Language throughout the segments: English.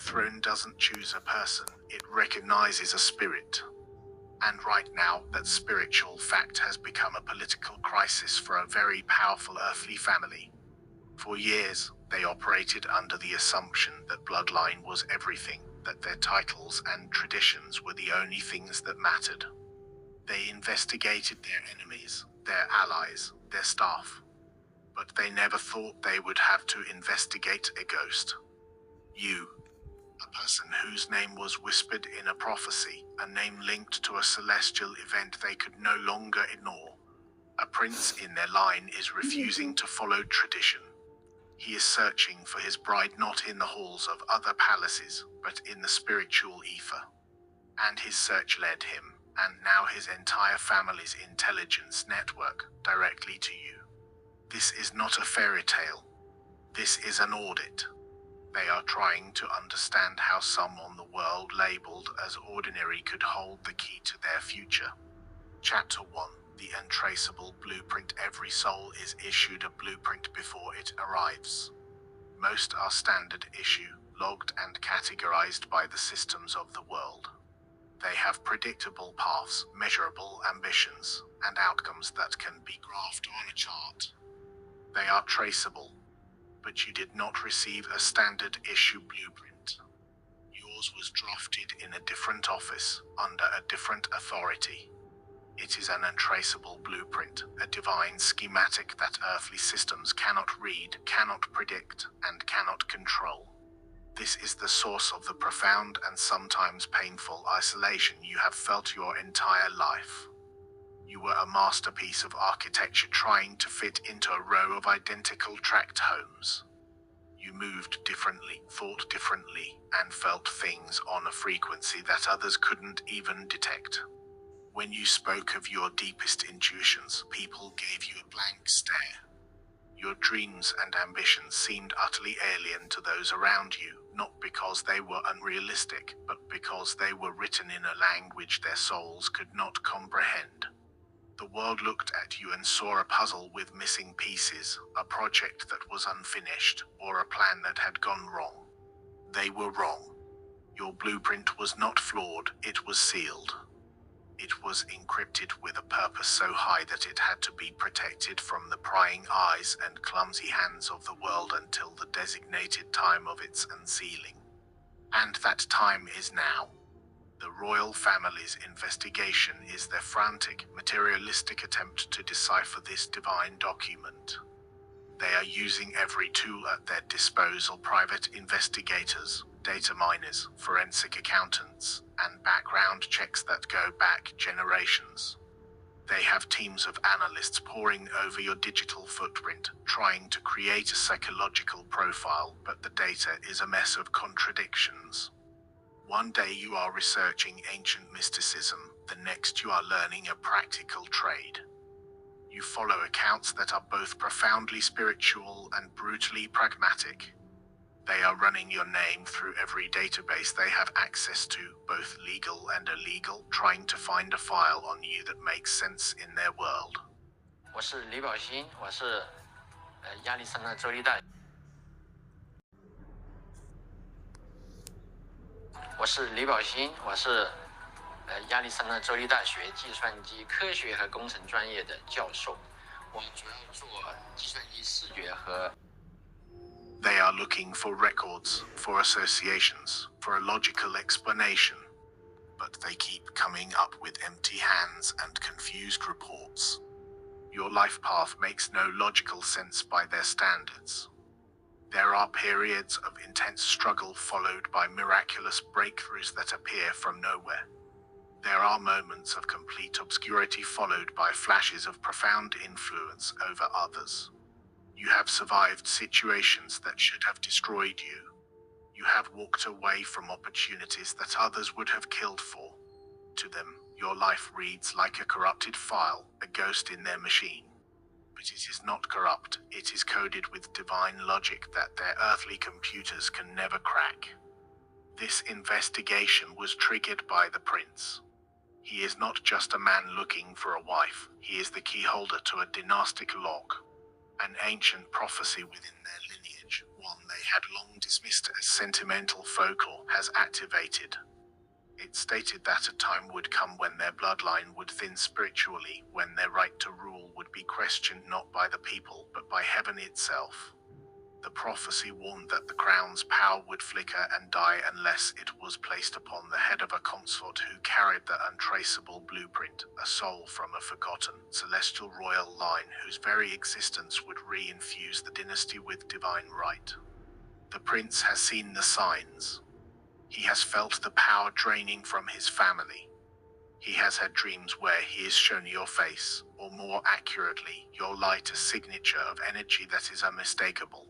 throne doesn't choose a person, it recognizes a spirit. And right now, that spiritual fact has become a political crisis for a very powerful earthly family. For years, they operated under the assumption that bloodline was everything, that their titles and traditions were the only things that mattered. They investigated their enemies, their allies, their staff. But they never thought they would have to investigate a ghost. You. A person whose name was whispered in a prophecy, a name linked to a celestial event they could no longer ignore. A prince in their line is refusing to follow tradition. He is searching for his bride not in the halls of other palaces, but in the spiritual ether. And his search led him, and now his entire family's intelligence network, directly to you. This is not a fairy tale. This is an audit. They are trying to understand how someone the world labeled as ordinary could hold the key to their future. Chapter 1. The Untraceable Blueprint. Every soul is issued a blueprint before it arrives. Most are standard issue, logged and categorized by the systems of the world. They have predictable paths, measurable ambitions, and outcomes that can be graphed on a chart. They are traceable, but you did not receive a standard issue blueprint. Yours was drafted in a different office, under a different authority. It is an untraceable blueprint, a divine schematic that earthly systems cannot read, cannot predict, and cannot control. This is the source of the profound and sometimes painful isolation you have felt your entire life. You were a masterpiece of architecture trying to fit into a row of identical tract homes. You moved differently, thought differently, and felt things on a frequency that others couldn't even detect. When you spoke of your deepest intuitions, people gave you a blank stare. Your dreams and ambitions seemed utterly alien to those around you, not because they were unrealistic, but because they were written in a language their souls could not comprehend. The world looked at you and saw a puzzle with missing pieces, a project that was unfinished, or a plan that had gone wrong. They were wrong. Your blueprint was not flawed, it was sealed. It was encrypted with a purpose so high that it had to be protected from the prying eyes and clumsy hands of the world until the designated time of its unsealing. And that time is now. The royal family's investigation is their frantic, materialistic attempt to decipher this divine document. They are using every tool at their disposal: private investigators, data miners, forensic accountants, and background checks that go back generations. They have teams of analysts poring over your digital footprint, trying to create a psychological profile, but the data is a mess of contradictions. One day you are researching ancient mysticism, the next you are learning a practical trade. You follow accounts that are both profoundly spiritual and brutally pragmatic. They are running your name through every database they have access to, both legal and illegal, trying to find a file on you that makes sense in their world. 我是李宝新，我是亚利桑那州立大。我是李宝新，我是亚利桑那州立大学计算机科学和工程专业的教授。我主要做计算机视觉和。They are looking for records, for associations, for a logical explanation, but they keep coming up with empty hands and confused reports. Your life path makes no logical sense by their standards. There are periods of intense struggle followed by miraculous breakthroughs that appear from nowhere. There are moments of complete obscurity followed by flashes of profound influence over others. You have survived situations that should have destroyed you. You have walked away from opportunities that others would have killed for. To them, your life reads like a corrupted file, a ghost in their machine. But it is not corrupt, it is coded with divine logic that their earthly computers can never crack. This investigation was triggered by the prince. He is not just a man looking for a wife, he is the key holder to a dynastic log, an ancient prophecy within their lineage. lineage, one they had long dismissed as sentimental folklore, has activated. It stated that a time would come when their bloodline would thin spiritually, when their right to rule would be questioned not by the people but by heaven itself. The prophecy warned that the crown's power would flicker and die unless it was placed upon the head of a consort who carried the untraceable blueprint, a soul from a forgotten, celestial royal line whose very existence would re-infuse the dynasty with divine right. The prince has seen the signs. He has felt the power draining from his family. He has had dreams where he is shown your face, or more accurately, your light, a signature of energy that is unmistakable.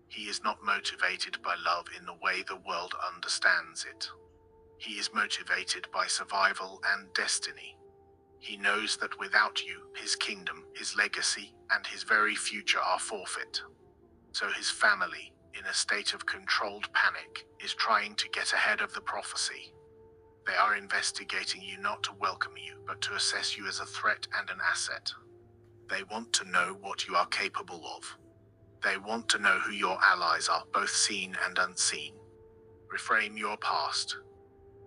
He is not motivated by love in the way the world understands it. He is motivated by survival and destiny. He knows that without you, his kingdom, his legacy, and his very future are forfeit. So his family, in a state of controlled panic, is trying to get ahead of the prophecy. They are investigating you not to welcome you, but to assess you as a threat and an asset. They want to know what you are capable of. They want to know who your allies are, both seen and unseen. Reframe your past.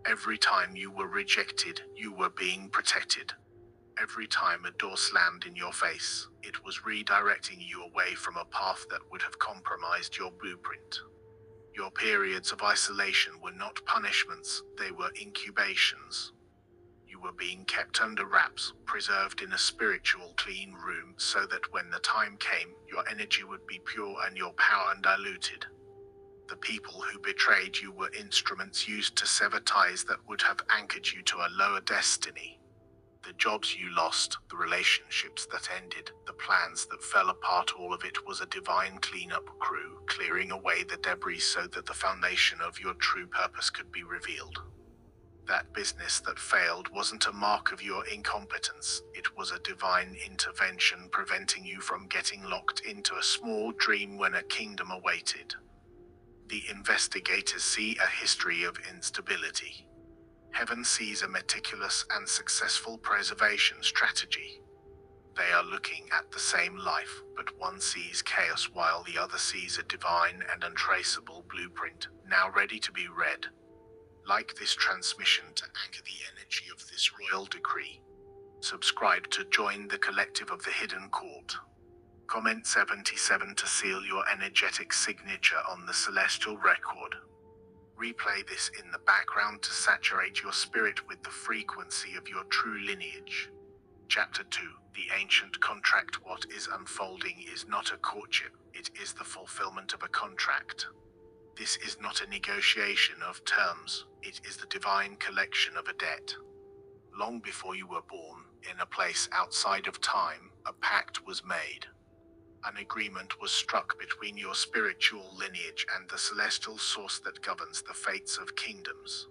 Every time you were rejected, you were being protected. Every time a door slammed in your face, it was redirecting you away from a path that would have compromised your blueprint. Your periods of isolation were not punishments, they were incubations. You were being kept under wraps, preserved in a spiritual clean room so that when the time came, your energy would be pure and your power undiluted. The people who betrayed you were instruments used to sever ties that would have anchored you to a lower destiny. The jobs you lost, the relationships that ended, the plans that fell apart, all of it was a divine cleanup crew, clearing away the debris so that the foundation of your true purpose could be revealed. That business that failed wasn't a mark of your incompetence, it was a divine intervention preventing you from getting locked into a small dream when a kingdom awaited. The investigators see a history of instability. Heaven sees a meticulous and successful preservation strategy. They are looking at the same life, but one sees chaos while the other sees a divine and untraceable blueprint, now ready to be read. Like this transmission to anchor the energy of this royal decree. Subscribe to join the collective of the Hidden Court. Comment 77 to seal your energetic signature on the celestial record. Replay this in the background to saturate your spirit with the frequency of your true lineage. Chapter 2, The Ancient Contract. What is unfolding is not a courtship, it is the fulfillment of a contract. This is not a negotiation of terms, it is the divine collection of a debt. Long before you were born, in a place outside of time, a pact was made. An agreement was struck between your spiritual lineage and the celestial source that governs the fates of kingdoms.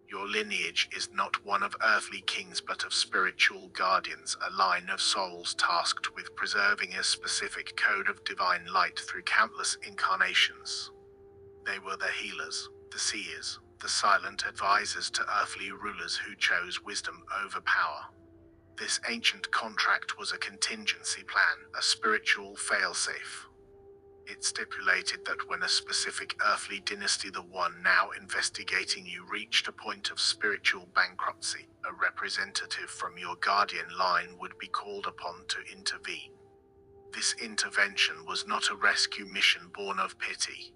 Your lineage is not one of earthly kings but of spiritual guardians, a line of souls tasked with preserving a specific code of divine light through countless incarnations. They were the healers, the seers, the silent advisors to earthly rulers who chose wisdom over power. This ancient contract was a contingency plan, a spiritual failsafe. It stipulated that when a specific earthly dynasty, the one now investigating you, reached a point of spiritual bankruptcy, a representative from your guardian line would be called upon to intervene. This intervention was not a rescue mission born of pity.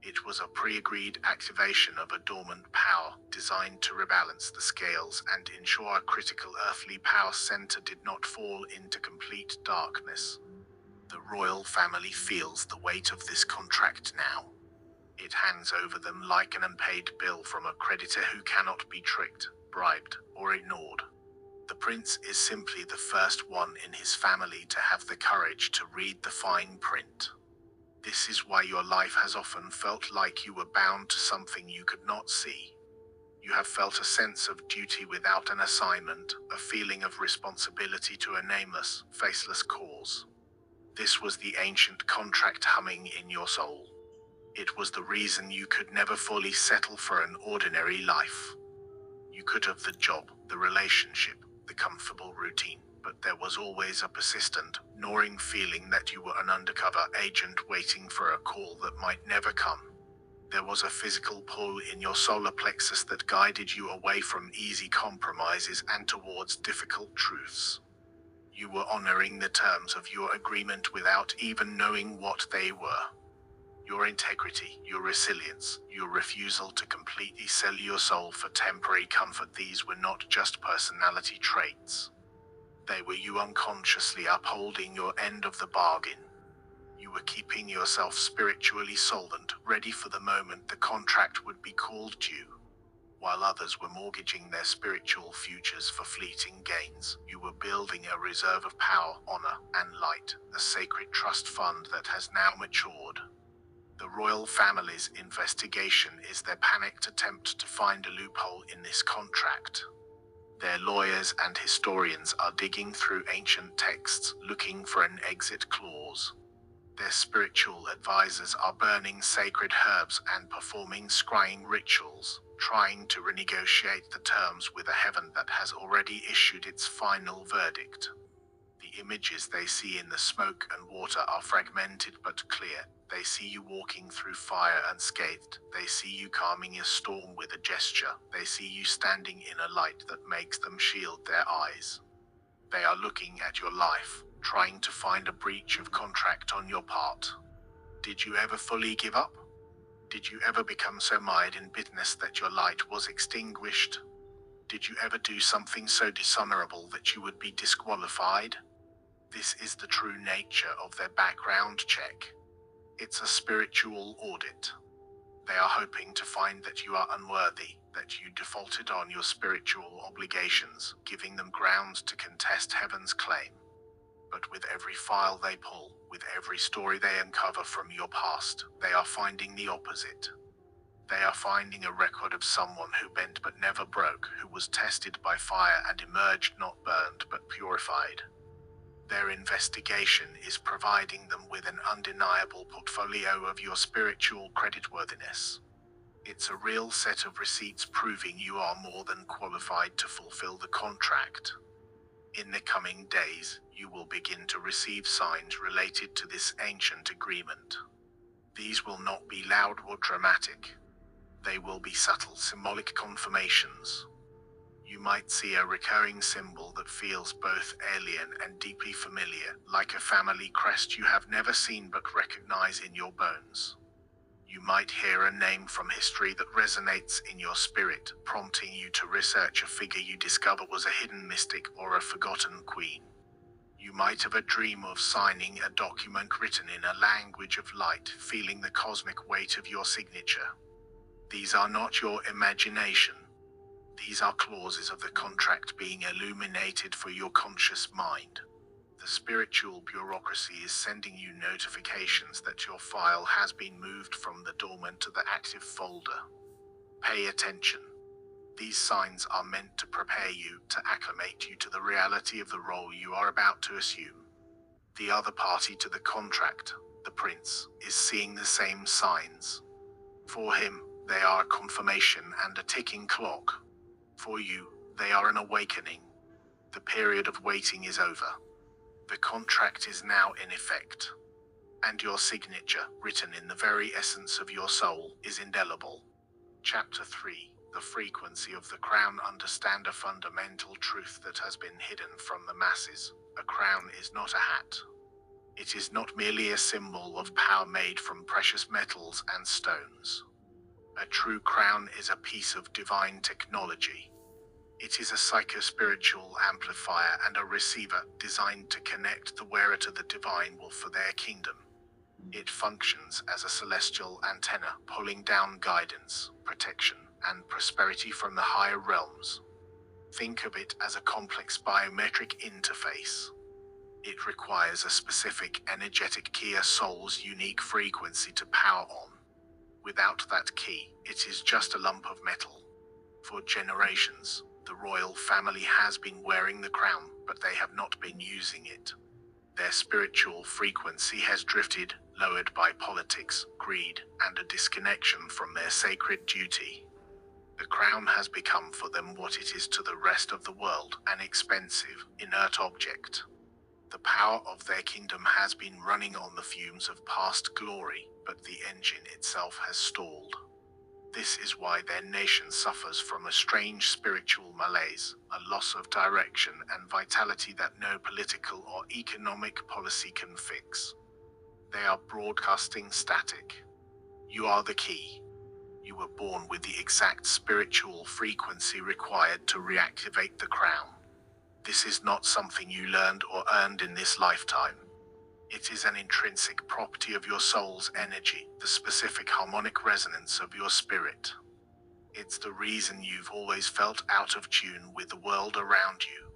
It was a pre-agreed activation of a dormant power designed to rebalance the scales and ensure a critical earthly power center did not fall into complete darkness. The royal family feels the weight of this contract now. It hangs over them like an unpaid bill from a creditor who cannot be tricked, bribed, or ignored. The prince is simply the first one in his family to have the courage to read the fine print. This is why your life has often felt like you were bound to something you could not see. You have felt a sense of duty without an assignment, a feeling of responsibility to a nameless, faceless cause. This was the ancient contract humming in your soul. It was the reason you could never fully settle for an ordinary life. You could have the job, the relationship, the comfortable routine, but there was always a persistent, gnawing feeling that you were an undercover agent waiting for a call that might never come. There was a physical pull in your solar plexus that guided you away from easy compromises and towards difficult truths. You were honoring the terms of your agreement without even knowing what they were. Your integrity, your resilience, your refusal to completely sell your soul for temporary comfort, these were not just personality traits. They were you unconsciously upholding your end of the bargain. You were keeping yourself spiritually solvent, ready for the moment the contract would be called due. While others were mortgaging their spiritual futures for fleeting gains, you were building a reserve of power, honor, and light, a sacred trust fund that has now matured. The royal family's investigation is their panicked attempt to find a loophole in this contract. Their lawyers and historians are digging through ancient texts, looking for an exit clause. Their spiritual advisors are burning sacred herbs and performing scrying rituals, trying to renegotiate the terms with a heaven that has already issued its final verdict. The images they see in the smoke and water are fragmented but clear. They see you walking through fire unscathed. They see you calming a storm with a gesture. They see you standing in a light that makes them shield their eyes. They are looking at your life, trying to find a breach of contract on your part. Did you ever fully give up? Did you ever become so mired in bitterness that your light was extinguished? Did you ever do something so dishonorable that you would be disqualified? This is the true nature of their background check. It's a spiritual audit. They are hoping to find that you are unworthy, that you defaulted on your spiritual obligations, giving them grounds to contest heaven's claim. But with every file they pull, with every story they uncover from your past, they are finding the opposite. They are finding a record of someone who bent but never broke, who was tested by fire and emerged not burned but purified. Their investigation is providing them with an undeniable portfolio of your spiritual creditworthiness. It's a real set of receipts proving you are more than qualified to fulfill the contract. In the coming days, you will begin to receive signs related to this ancient agreement. These will not be loud or dramatic. They will be subtle, symbolic confirmations. You might see a recurring symbol that feels both alien and deeply familiar, like a family crest you have never seen but recognize in your bones. You might hear a name from history that resonates in your spirit, prompting you to research a figure you discover was a hidden mystic or a forgotten queen. You might have a dream of signing a document written in a language of light, feeling the cosmic weight of your signature. These are not your imagination. These are clauses of the contract being illuminated for your conscious mind. The spiritual bureaucracy is sending you notifications that your file has been moved from the dormant to the active folder. Pay attention. These signs are meant to prepare you, to acclimate you to the reality of the role you are about to assume. The other party to the contract, the prince, is seeing the same signs. For him, they are a confirmation and a ticking clock. For you, they are an awakening. The period of waiting is over. The contract is now in effect. And your signature, written in the very essence of your soul, is indelible. Chapter 3. The frequency of the crown. Understand a fundamental truth that has been hidden from the masses. A crown is not a hat. It is not merely a symbol of power made from precious metals and stones. A true crown is a piece of divine technology. It is a psychospiritual amplifier and a receiver designed to connect the wearer to the divine will for their kingdom. It functions as a celestial antenna, pulling down guidance, protection, and prosperity from the higher realms. Think of it as a complex biometric interface. It requires a specific energetic key, a soul's unique frequency to power on. Without that key, it is just a lump of metal. For generations, the royal family has been wearing the crown, but they have not been using it. Their spiritual frequency has drifted, lowered by politics, greed, and a disconnection from their sacred duty. The crown has become for them what it is to the rest of the world, an expensive, inert object. The power of their kingdom has been running on the fumes of past glory, but the engine itself has stalled. This is why their nation suffers from a strange spiritual malaise, a loss of direction and vitality that no political or economic policy can fix. They are broadcasting static. You are the key. You were born with the exact spiritual frequency required to reactivate the crown. This is not something you learned or earned in this lifetime. It is an intrinsic property of your soul's energy, the specific harmonic resonance of your spirit. It's the reason you've always felt out of tune with the world around you.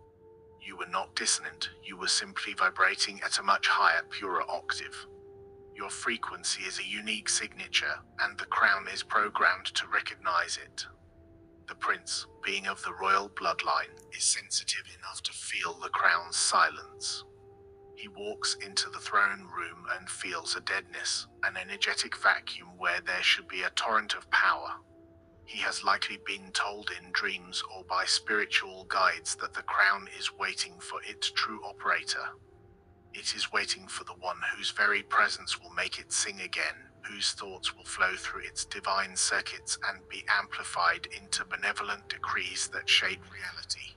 You were not dissonant, you were simply vibrating at a much higher, purer octave. Your frequency is a unique signature, and the crown is programmed to recognize it. The prince, being of the royal bloodline, is sensitive enough to feel the crown's silence. He walks into the throne room and feels a deadness, an energetic vacuum where there should be a torrent of power. He has likely been told in dreams or by spiritual guides that the crown is waiting for its true operator. It is waiting for the one whose very presence will make it sing again, whose thoughts will flow through its divine circuits and be amplified into benevolent decrees that shape reality.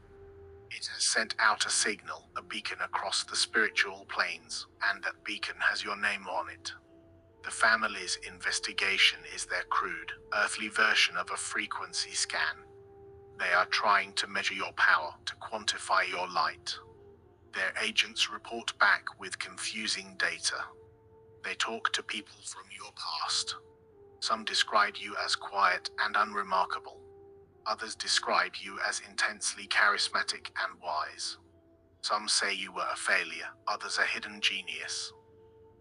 It has sent out a signal, a beacon across the spiritual planes, and that beacon has your name on it. The family's investigation is their crude, earthly version of a frequency scan. They are trying to measure your power, to quantify your light. Their agents report back with confusing data. They talk to people from your past. Some describe you as quiet and unremarkable. Others describe you as intensely charismatic and wise. Some say you were a failure, others a hidden genius.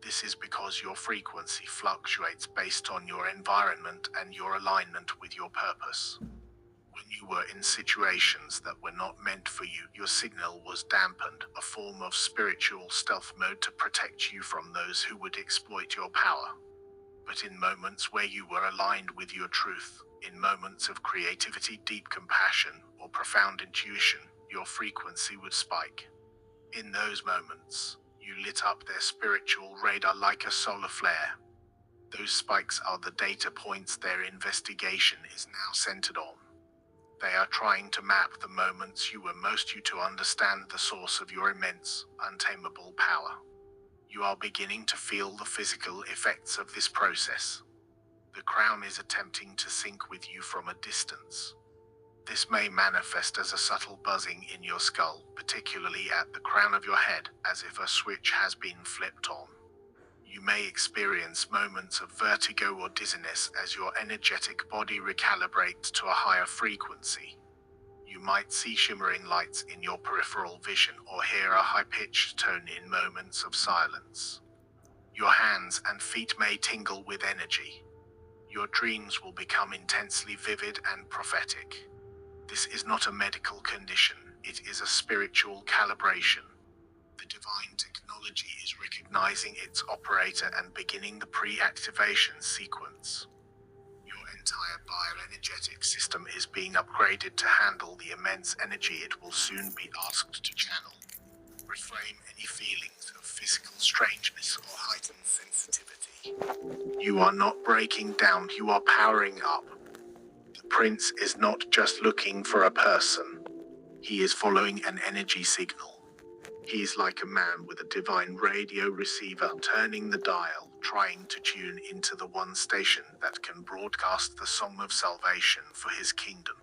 This is because your frequency fluctuates based on your environment and your alignment with your purpose. When you were in situations that were not meant for you, your signal was dampened, a form of spiritual stealth mode to protect you from those who would exploit your power. But in moments where you were aligned with your truth, in moments of creativity, deep compassion, or profound intuition, your frequency would spike. In those moments, you lit up their spiritual radar like a solar flare. Those spikes are the data points their investigation is now centered on. They are trying to map the moments you were most you to understand the source of your immense, untamable power. You are beginning to feel the physical effects of this process. The crown is attempting to sync with you from a distance. This may manifest as a subtle buzzing in your skull, particularly at the crown of your head, as if a switch has been flipped on. You may experience moments of vertigo or dizziness as your energetic body recalibrates to a higher frequency. You might see shimmering lights in your peripheral vision or hear a high-pitched tone in moments of silence. Your hands and feet may tingle with energy. Your dreams will become intensely vivid and prophetic. This is not a medical condition, it is a spiritual calibration. The divine technology is recognizing its operator and beginning the pre-activation sequence. Your entire bioenergetic system is being upgraded to handle the immense energy it will soon be asked to channel. Reframe any feelings of physical strangeness or heightened sensitivity. You are not breaking down, you are powering up. The prince is not just looking for a person. He is following an energy signal. He is like a man with a divine radio receiver turning the dial, trying to tune into the one station that can broadcast the song of salvation for his kingdom.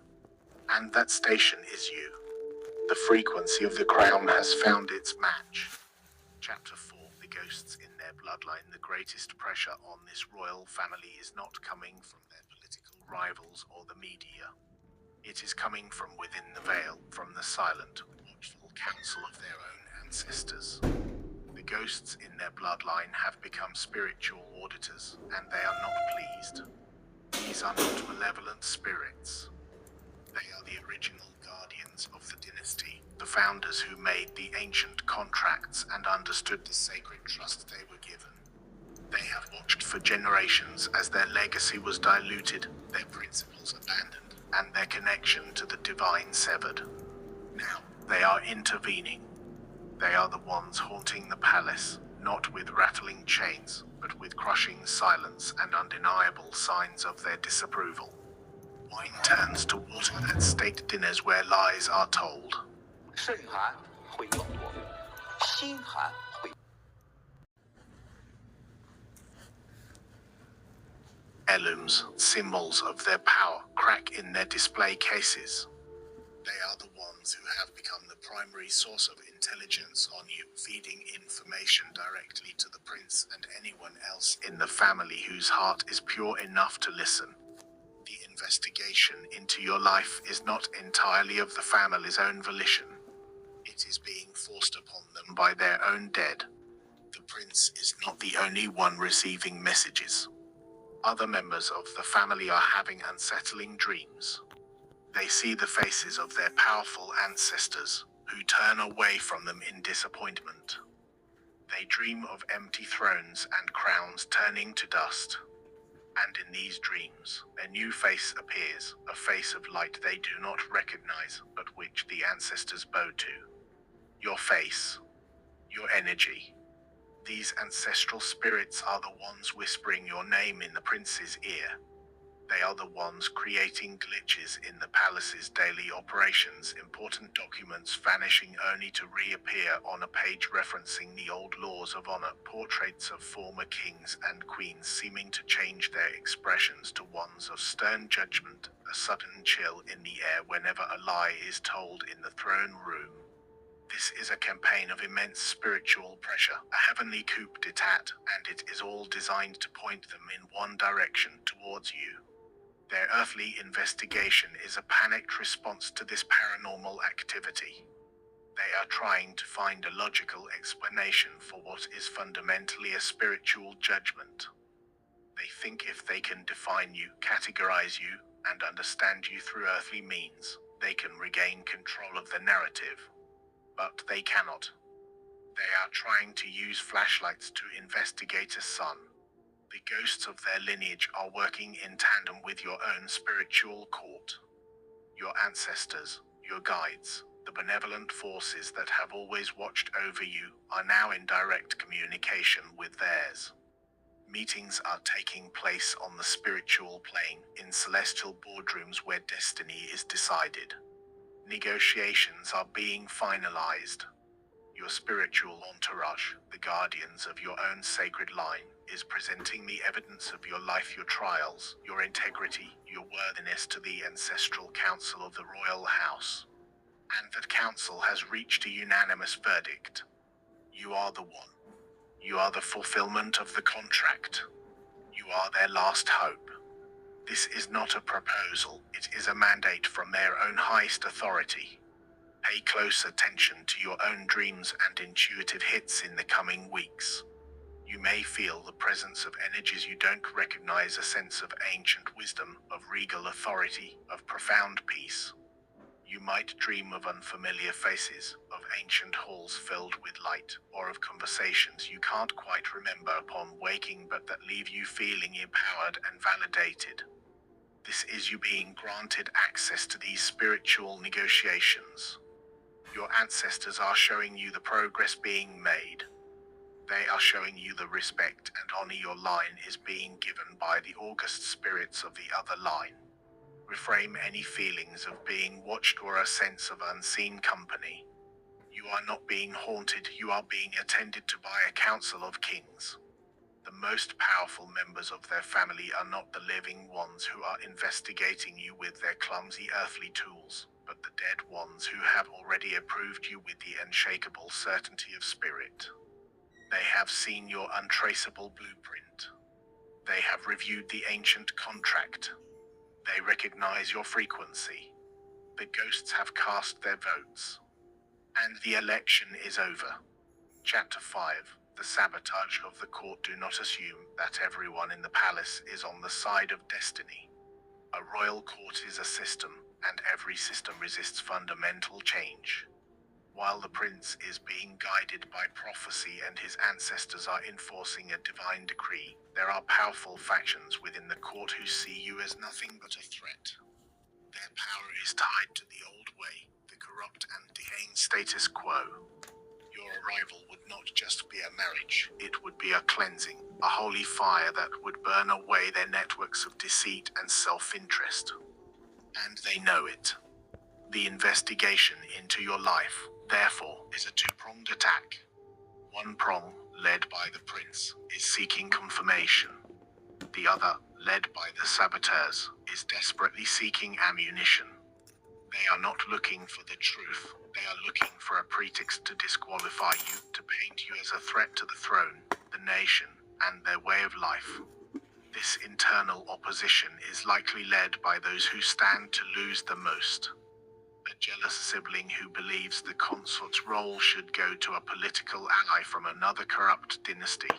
And that station is you. The frequency of the crown has found its match. Chapter 4. The ghosts in their bloodline. The greatest pressure on this royal family is not coming from their political rivals or the media. It is coming from within the veil, from the silent, watchful counsel of their own ancestors. The ghosts in their bloodline have become spiritual auditors, and they are not pleased. These are not malevolent spirits. They are the original guardians of the dynasty, the founders who made the ancient contracts and understood the sacred trust they were given. They have watched for generations as their legacy was diluted, their principles abandoned, and their connection to the divine severed. Now, they are intervening. They are the ones haunting the palace, not with rattling chains, but with crushing silence and undeniable signs of their disapproval. Wine turns to water at state dinners where lies are told. 圣寒会有我，心寒会。 Heirlooms, symbols of their power, crack in their display cases. They are the ones who have become the primary source of intelligence on you, feeding information directly to the prince and anyone else in the family whose heart is pure enough to listen. The investigation into your life is not entirely of the family's own volition. It is being forced upon them by their own dead. The prince is not the only one receiving messages. Other members of the family are having unsettling dreams. They see the faces of their powerful ancestors, who turn away from them in disappointment. They dream of empty thrones and crowns turning to dust. And in these dreams, a new face appears, a face of light they do not recognize, but which the ancestors bow to. Your face, your energy. These ancestral spirits are the ones whispering your name in the prince's ear. They are the ones creating glitches in the palace's daily operations, important documents vanishing only to reappear on a page referencing the old laws of honor, portraits of former kings and queens seeming to change their expressions to ones of stern judgment, a sudden chill in the air whenever a lie is told in the throne room. This is a campaign of immense spiritual pressure, a heavenly coup d'etat, and it is all designed to point them in one direction towards you. Their earthly investigation is a panicked response to this paranormal activity. They are trying to find a logical explanation for what is fundamentally a spiritual judgment. They think if they can define you, categorize you, and understand you through earthly means, they can regain control of the narrative. But they cannot. They are trying to use flashlights to investigate a sun. The ghosts of their lineage are working in tandem with your own spiritual court. Your ancestors, your guides, the benevolent forces that have always watched over you are now in direct communication with theirs. Meetings are taking place on the spiritual plane in celestial boardrooms where destiny is decided. Negotiations are being finalized. Your spiritual entourage, the guardians of your own sacred line, is presenting the evidence of your life, your trials, your integrity, your worthiness to the ancestral council of the royal house. And that council has reached a unanimous verdict. You are the one. You are the fulfillment of the contract. You are their last hope. This is not a proposal, it is a mandate from their own highest authority. Pay close attention to your own dreams and intuitive hits in the coming weeks. You may feel the presence of energies you don't recognize, a sense of ancient wisdom, of regal authority, of profound peace. You might dream of unfamiliar faces, of ancient halls filled with light, or of conversations you can't quite remember upon waking but that leave you feeling empowered and validated. This is you being granted access to these spiritual negotiations. Your ancestors are showing you the progress being made. They are showing you the respect and honor your line is being given by the august spirits of the other line. Reframe any feelings of being watched or a sense of unseen company. You are not being haunted, you are being attended to by a council of kings. The most powerful members of their family are not the living ones who are investigating you with their clumsy earthly tools, but the dead ones who have already approved you with the unshakable certainty of spirit. They have seen your untraceable blueprint. They have reviewed the ancient contract. They recognize your frequency. The ghosts have cast their votes. And the election is over. Chapter 5. The sabotage of the court. Do not assume that everyone in the palace is on the side of destiny. A royal court is a system, and every system resists fundamental change. While the prince is being guided by prophecy and his ancestors are enforcing a divine decree, there are powerful factions within the court who see you as nothing but a threat. Their Their power is tied to the old way, the corrupt and decaying status quo. Your arrival would not just be a marriage, it would be a cleansing, a holy fire that would burn away their networks of deceit and self-interest. And they know it. The investigation into your life, therefore, is a two-pronged attack. One prong, led by the prince, is seeking confirmation. The other, led by the saboteurs, is desperately seeking ammunition. They are not looking for the truth. They are looking for a pretext to disqualify you, to paint you as a threat to the throne, the nation, and their way of life. This internal opposition is likely led by those who stand to lose the most. A jealous sibling who believes the consort's role should go to a political ally from another corrupt dynasty.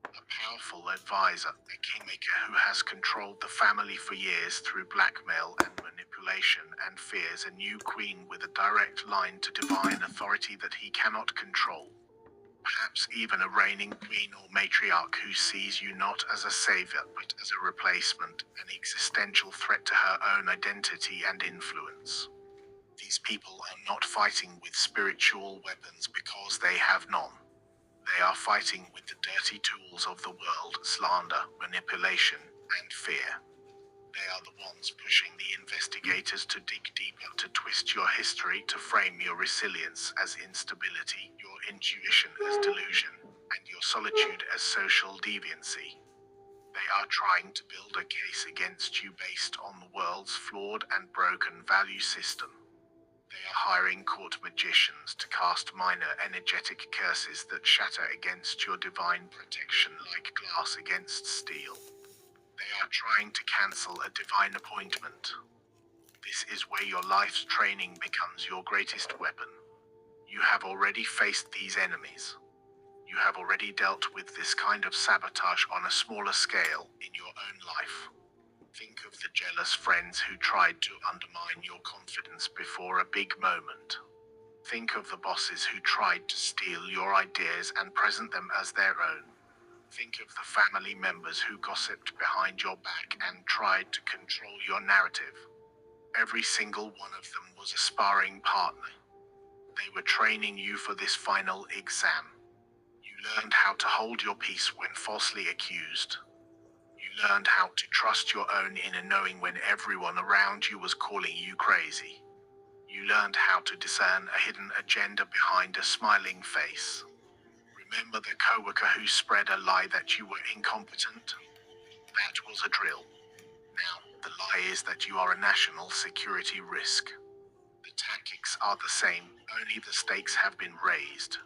A powerful advisor, a kingmaker who has controlled the family for years through blackmail and manipulation and fears a new queen with a direct line to divine authority that he cannot control. Perhaps even a reigning queen or matriarch who sees you not as a savior but as a replacement, an existential threat to her own identity and influence. These people are not fighting with spiritual weapons because they have none. They are fighting with the dirty tools of the world, slander, manipulation, and fear. They are the ones pushing the investigators to dig deeper, to twist your history, to frame your resilience as instability, your intuition as delusion, and your solitude as social deviancy. They are trying to build a case against you based on the world's flawed and broken value system. They are hiring court magicians to cast minor energetic curses that shatter against your divine protection like glass against steel. They are trying to cancel a divine appointment. This is where your life's training becomes your greatest weapon. You have already faced these enemies. You have already dealt with this kind of sabotage on a smaller scale in your own life. Think of the jealous friends who tried to undermine your confidence before a big moment. Think of the bosses who tried to steal your ideas and present them as their own. Think of the family members who gossiped behind your back and tried to control your narrative. Every single one of them was a sparring partner. They were training you for this final exam. You learned how to hold your peace when falsely accused. You learned how to trust your own inner knowing when everyone around you was calling you crazy. You learned how to discern a hidden agenda behind a smiling face. Remember the coworker who spread a lie that you were incompetent? That was a drill. Now, the lie is that you are a national security risk. The tactics are the same, only the stakes have been raised.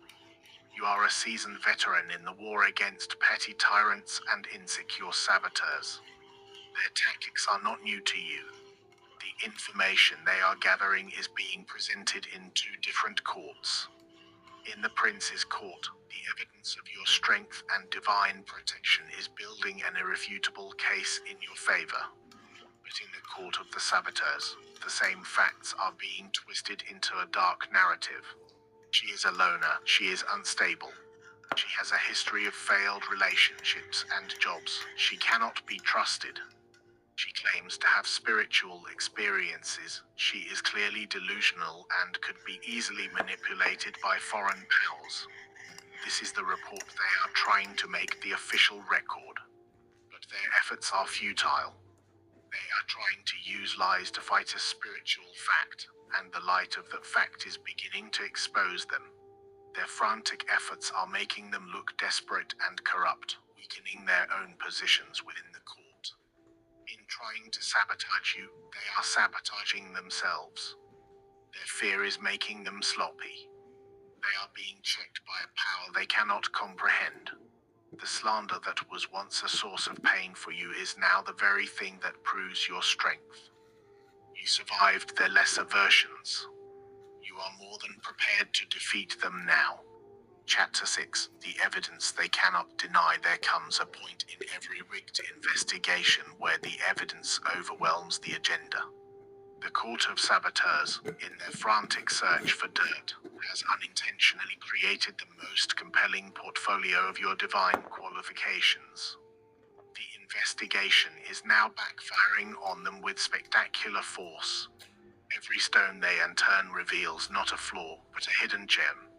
You are a seasoned veteran in the war against petty tyrants and insecure saboteurs. Their tactics are not new to you. The information they are gathering is being presented in two different courts. In the Prince's court, the evidence of your strength and divine protection is building an irrefutable case in your favor. But in the court of the saboteurs, the same facts are being twisted into a dark narrative. She is a loner, she is unstable. She has a history of failed relationships and jobs. She cannot be trusted. She claims to have spiritual experiences. She is clearly delusional and could be easily manipulated by foreign powers. This is the report they are trying to make the official record. But their efforts are futile. They are trying to use lies to fight a spiritual fact, and the light of that fact is beginning to expose them. Their frantic efforts are making them look desperate and corrupt, weakening their own positions within the court. In trying to sabotage you, they are sabotaging themselves. Their fear is making them sloppy. They are being checked by a power they cannot comprehend. The slander that was once a source of pain for you is now the very thing that proves your strength. You survived their lesser versions. You are more than prepared to defeat them now. Chapter 6. The evidence they cannot deny. There comes a point in every rigged investigation where the evidence overwhelms the agenda. The Court of Saboteurs, in their frantic search for dirt, has unintentionally created the most compelling portfolio of your divine qualifications. The investigation is now backfiring on them with spectacular force. Every stone they unturned reveals not a flaw, but a hidden gem.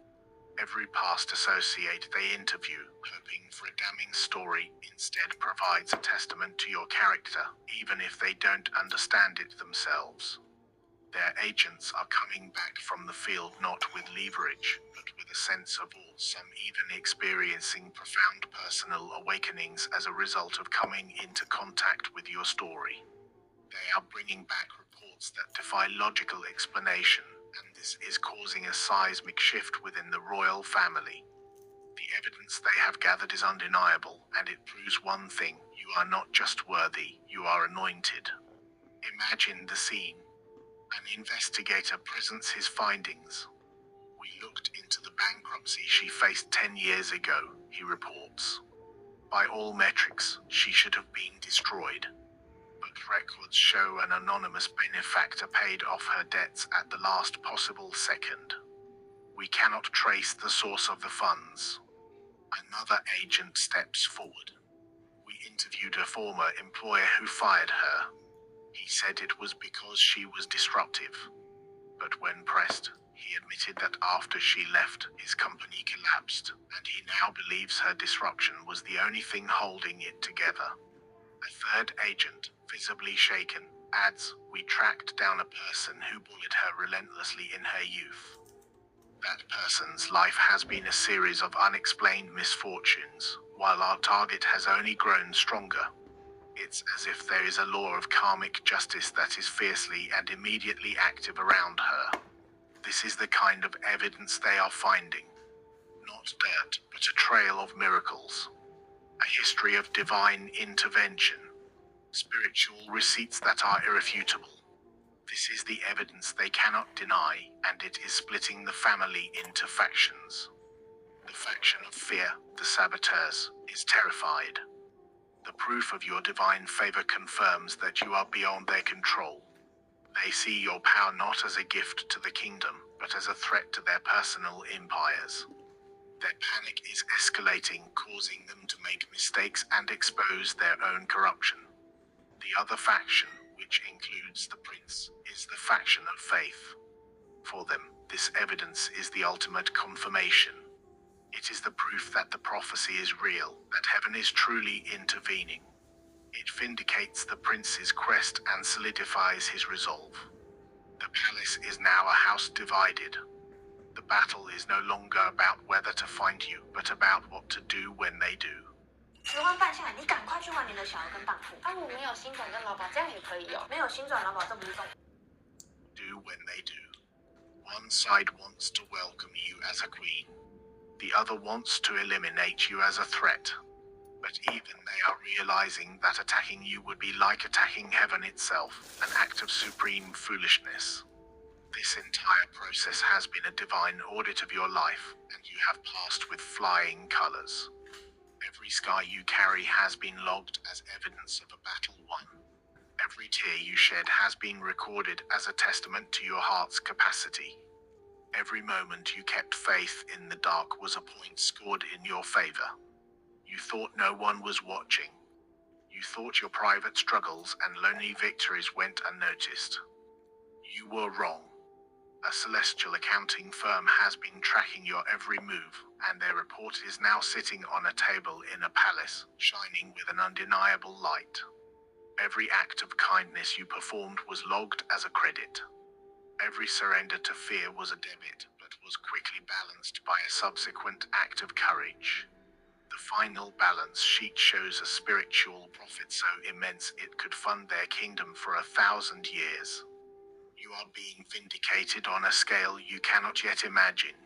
Every past associate they interview, hoping for a damning story, instead provides a testament to your character, even if they don't understand it themselves. Their agents are coming back from the field not with leverage, but with a sense of awe, some even experiencing profound personal awakenings as a result of coming into contact with your story. They are bringing back reports that defy logical explanation, and this is causing a seismic shift within the royal family. The evidence they have gathered is undeniable, and it proves one thing: you are not just worthy, you are anointed. Imagine the scene. An investigator presents his findings. "We looked into the bankruptcy she faced 10 years ago," he reports. "By all metrics, she should have been destroyed. But records show an anonymous benefactor paid off her debts at the last possible second. We cannot trace the source of the funds." Another agent steps forward. "We interviewed a former employer who fired her. He said it was because she was disruptive. But when pressed, he admitted that after she left, his company collapsed, and he now believes her disruption was the only thing holding it together." A third agent, visibly shaken, adds, "We tracked down a person who bullied her relentlessly in her youth. That person's life has been a series of unexplained misfortunes, while our target has only grown stronger. It's as if there is a law of karmic justice that is fiercely and immediately active around her." This is the kind of evidence they are finding. Not dirt, but a trail of miracles. A history of divine intervention. Spiritual receipts that are irrefutable. This is the evidence they cannot deny, and it is splitting the family into factions. The faction of fear, the saboteurs, is terrified. The proof of your divine favor confirms that you are beyond their control. They see your power not as a gift to the kingdom, but as a threat to their personal empires. Their panic is escalating, causing them to make mistakes and expose their own corruption. The other faction, which includes the prince, is the faction of faith. For them, this evidence is the ultimate confirmation. It is the proof that the prophecy is real, that heaven is truly intervening. It vindicates the prince's quest and solidifies his resolve. The palace is now a house divided. The battle is no longer about whether to find you, but about what to do when they do. 10万办下来，你赶快去换你的小额跟当铺。啊，我没有新转正劳保，这样也可以哦。没有新转劳保，这不是重点。 Do when they do. One side wants to welcome you as a queen. The other wants to eliminate you as a threat. But even they are realizing that attacking you would be like attacking heaven itself, an act of supreme foolishness. This entire process has been a divine audit of your life, and you have passed with flying colors. Every scar you carry has been logged as evidence of a battle won. Every tear you shed has been recorded as a testament to your heart's capacity. Every moment you kept faith in the dark was a point scored in your favor. You thought no one was watching. You thought your private struggles and lonely victories went unnoticed. You were wrong. A celestial accounting firm has been tracking your every move, and their report is now sitting on a table in a palace, shining with an undeniable light. Every act of kindness you performed was logged as a credit. Every surrender to fear was a debit, but was quickly balanced by a subsequent act of courage. The final balance sheet shows a spiritual profit so immense it could fund their kingdom for 1,000 years. You are being vindicated on a scale you cannot yet imagine.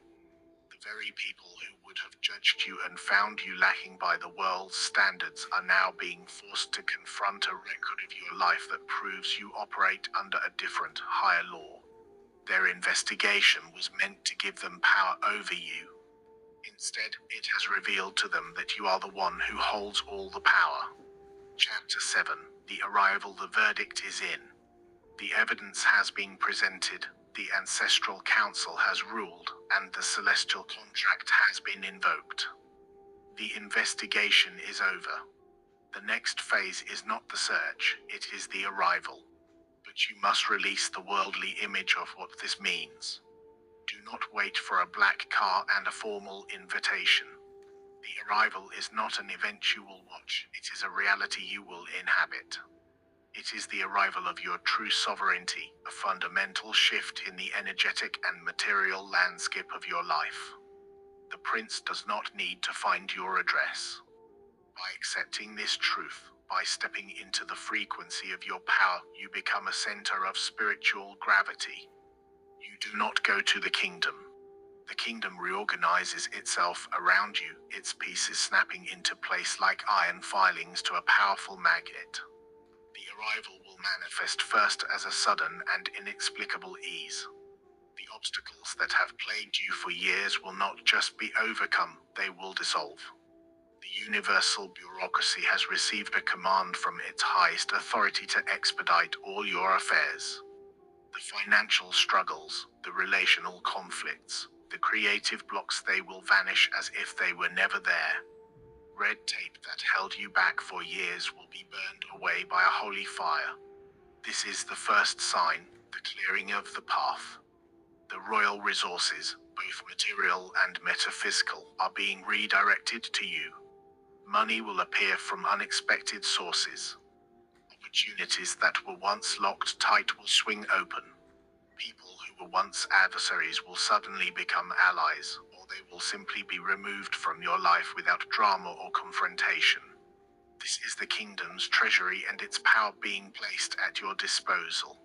The very people who would have judged you and found you lacking by the world's standards are now being forced to confront a record of your life that proves you operate under a different, higher law. Their investigation was meant to give them power over you. Instead, it has revealed to them that you are the one who holds all the power. Chapter 7. The Arrival. The verdict is in. The evidence has been presented, the Ancestral Council has ruled, and the Celestial Contract has been invoked. The investigation is over. The next phase is not the search, it is the arrival. but you must release the worldly image of what this means. Do not wait for a black car and a formal invitation. The arrival is not an event you will watch, it is a reality you will inhabit. It is the arrival of your true sovereignty, a fundamental shift in the energetic and material landscape of your life. The prince does not need to find your address. By accepting this truth, by stepping into the frequency of your power, you become a center of spiritual gravity. You do not go to the kingdom. The kingdom reorganizes itself around you, its pieces snapping into place like iron filings to a powerful magnet. The arrival will manifest first as a sudden and inexplicable ease. The obstacles that have plagued you for years will not just be overcome, they will dissolve. The universal bureaucracy has received a command from its highest authority to expedite all your affairs. The financial struggles, the relational conflicts, the creative blocks, they will vanish as if they were never there. Red tape that held you back for years will be burned away by a holy fire. This is the first sign, the clearing of the path. The royal resources, both material and metaphysical, are being redirected to you. Money will appear from unexpected sources. Opportunities that were once locked tight will swing open. People who were once adversaries will suddenly become allies, or they will simply be removed from your life without drama or confrontation. This is the kingdom's treasury and its power being placed at your disposal.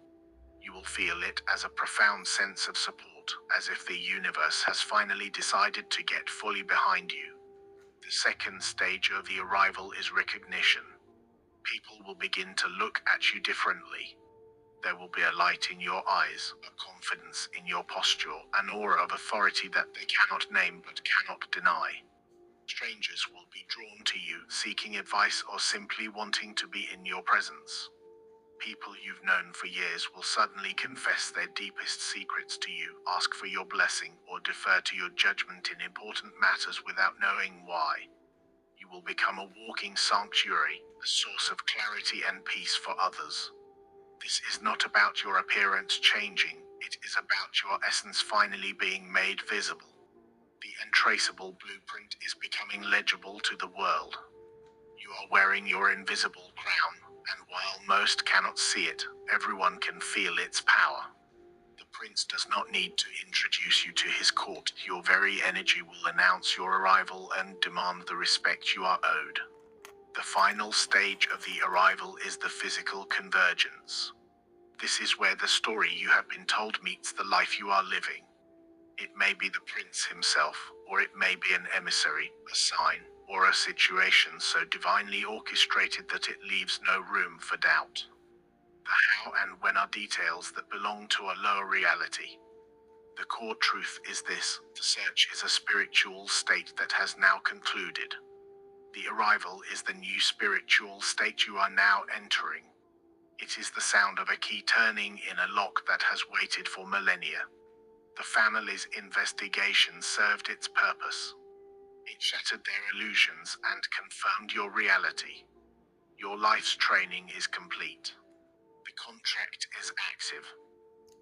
You will feel it as a profound sense of support, as if the universe has finally decided to get fully behind you. The second stage of the arrival is recognition. People will begin to look at you differently. There will be a light in your eyes, a confidence in your posture, an aura of authority that they cannot name but cannot deny. Strangers will be drawn to you, seeking advice or simply wanting to be in your presence. People you've known for years will suddenly confess their deepest secrets to you, ask for your blessing, or defer to your judgment in important matters without knowing why. You will become a walking sanctuary, a source of clarity and peace for others. This is not about your appearance changing, it is about your essence finally being made visible. The untraceable blueprint is becoming legible to the world. You are wearing your invisible crown, and while most cannot see it, everyone can feel its power. The prince does not need to introduce you to his court. Your very energy will announce your arrival and demand the respect you are owed. The final stage of the arrival is the physical convergence. This is where the story you have been told meets the life you are living. It may be the prince himself, or it may be an emissary, a sign, or a situation so divinely orchestrated that it leaves no room for doubt. The how and when are details that belong to a lower reality. The core truth is this: the search is a spiritual state that has now concluded. The arrival is the new spiritual state you are now entering. It is the sound of a key turning in a lock that has waited for millennia. The family's investigation served its purpose. It shattered their illusions and confirmed your reality. Your life's training is complete. The contract is active.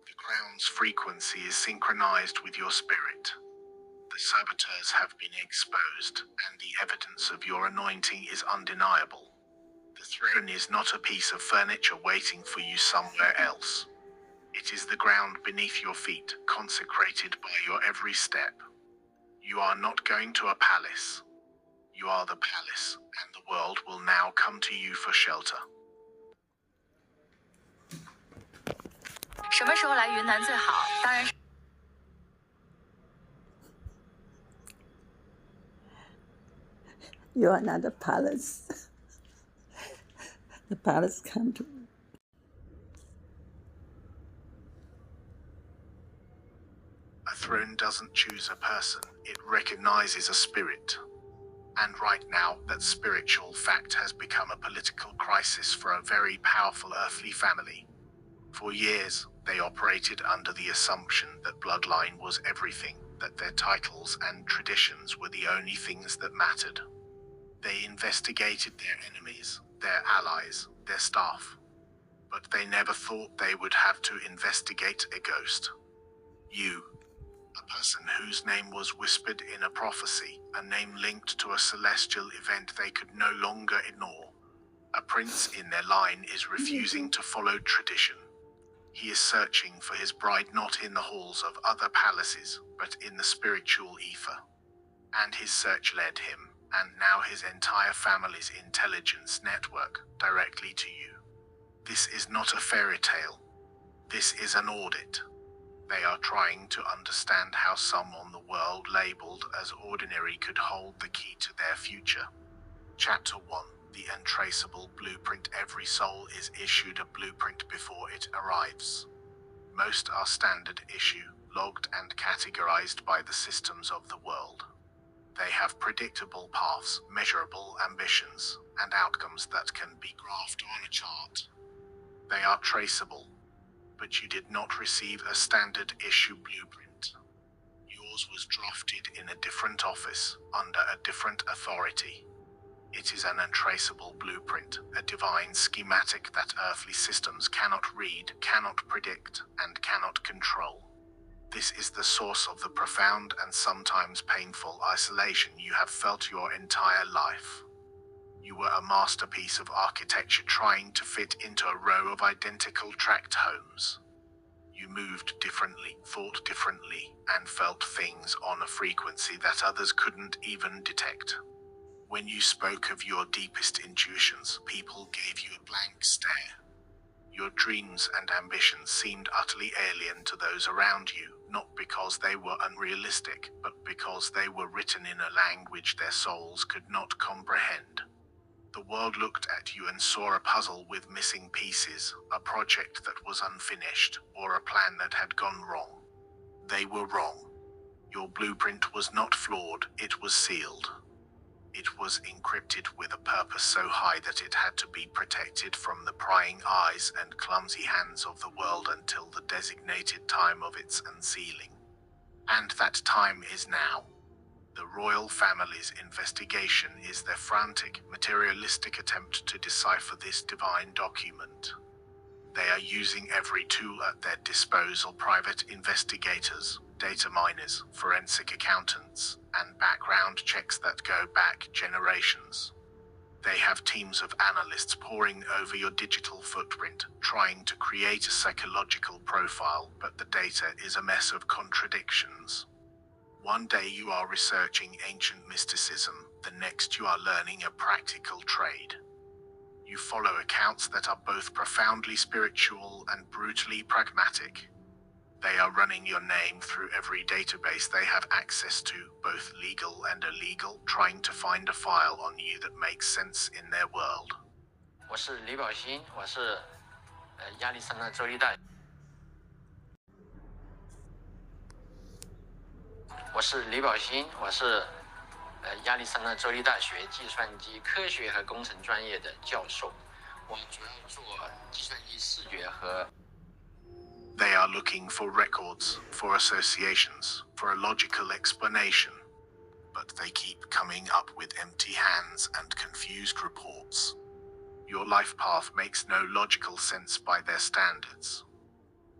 The crown's frequency is synchronized with your spirit. The saboteurs have been exposed, and the evidence of your anointing is undeniable. The throne is not a piece of furniture waiting for you somewhere else. It is the ground beneath your feet, consecrated by your every step. You are not going to a palace. You are the palace, and the world will now come to you for shelter. 什么时候来云南最好？当然是。You are not a palace. The palace come to you. A throne doesn't choose a person, it recognizes a spirit. And right now, that spiritual fact has become a political crisis for a very powerful earthly family. For years, they operated under the assumption that bloodline was everything, that their titles and traditions were the only things that mattered. They investigated their enemies, their allies, their staff. but they never thought they would have to investigate a ghost. You, a person whose name was whispered in a prophecy, a name linked to a celestial event they could no longer ignore. A prince in their line is refusing to follow tradition. He is searching for his bride not in the halls of other palaces, but in the spiritual ether. And his search led him, and now his entire family's intelligence network, directly to you. This is not a fairy tale. This is an audit. They are trying to understand how someone the world labeled as ordinary could hold the key to their future. Chapter 1. The Untraceable Blueprint. Every soul is issued a blueprint before it arrives. Most are standard issue, logged and categorized by the systems of the world. They have predictable paths, measurable ambitions, and outcomes that can be graphed on a chart. They are traceable, but you did not receive a standard issue blueprint. Yours was drafted in a different office, under a different authority. It is an untraceable blueprint, a divine schematic that earthly systems cannot read, cannot predict, and cannot control. This is the source of the profound and sometimes painful isolation you have felt your entire life. You were a masterpiece of architecture trying to fit into a row of identical tract homes. You moved differently, thought differently, and felt things on a frequency that others couldn't even detect. When you spoke of your deepest intuitions, people gave you a blank stare. Your dreams and ambitions seemed utterly alien to those around you, not because they were unrealistic, but because they were written in a language their souls could not comprehend. The world looked at you and saw a puzzle with missing pieces, a project that was unfinished, or a plan that had gone wrong. They were wrong. Your blueprint was not flawed, it was sealed. It was encrypted with a purpose so high that it had to be protected from the prying eyes and clumsy hands of the world until the designated time of its unsealing. And that time is now. The royal family's investigation is their frantic, materialistic attempt to decipher this divine document. They are using every tool at their disposal: private investigators, data miners, forensic accountants, and background checks that go back generations. They have teams of analysts poring over your digital footprint, trying to create a psychological profile, but the data is a mess of contradictions. One day you are researching ancient mysticism, the next you are learning a practical trade. You follow accounts that are both profoundly spiritual and brutally pragmatic. They are running your name through every database they have access to, both legal and illegal, trying to find a file on you that makes sense in their world. 我是李宝新，我是亚利桑那州立大。我是李宝新，我是亚利桑那州立大学计算机科学和工程专业的教授。我主要做计算机视觉和。They are looking for records, for associations, for a logical explanation, but they keep coming up with empty hands and confused reports. Your life path makes no logical sense by their standards.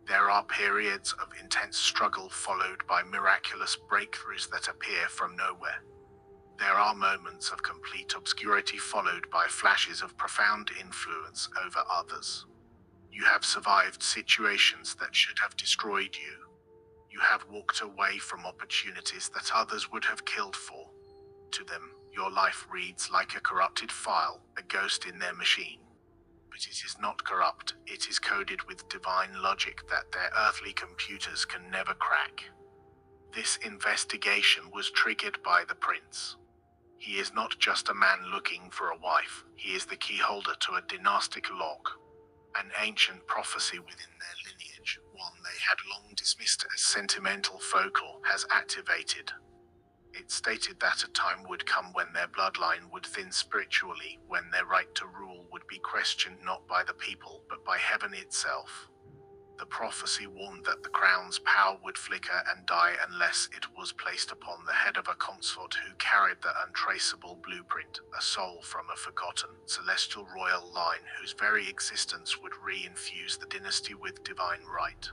There are periods of intense struggle followed by miraculous breakthroughs that appear from nowhere. There are moments of complete obscurity followed by flashes of profound influence over others. You have survived situations that should have destroyed you. You have walked away from opportunities that others would have killed for. To them, your life reads like a corrupted file, a ghost in their machine. But it is not corrupt, it is coded with divine logic that their earthly computers can never crack. This investigation was triggered by the prince. He is not just a man looking for a wife, he is the key holder to a dynastic log. An ancient prophecy within their lineage, one they had long dismissed as sentimental folklore, has activated. It stated that a time would come when their bloodline would thin spiritually, when their right to rule would be questioned not by the people but by heaven itself. The prophecy warned that the crown's power would flicker and die unless it was placed upon the head of a consort who carried the untraceable blueprint, a soul from a forgotten, celestial royal line whose very existence would re-infuse the dynasty with divine right.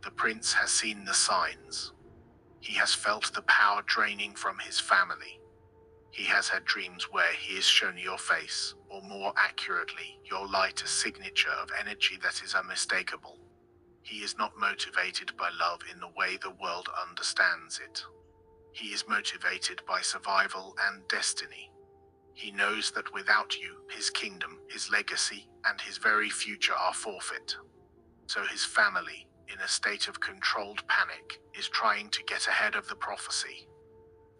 The prince has seen the signs. He has felt the power draining from his family. He has had dreams where he is shown your face, or more accurately, your light, a signature of energy that is unmistakable. He is not motivated by love in the way the world understands it. He is motivated by survival and destiny. He knows that without you, his kingdom, his legacy, and his very future are forfeit. So his family, in a state of controlled panic, is trying to get ahead of the prophecy.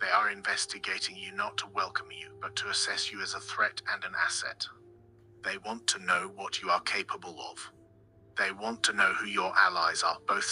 They are investigating you not to welcome you, but to assess you as a threat and an asset. They want to know what you are capable of. They want to know who your allies are, both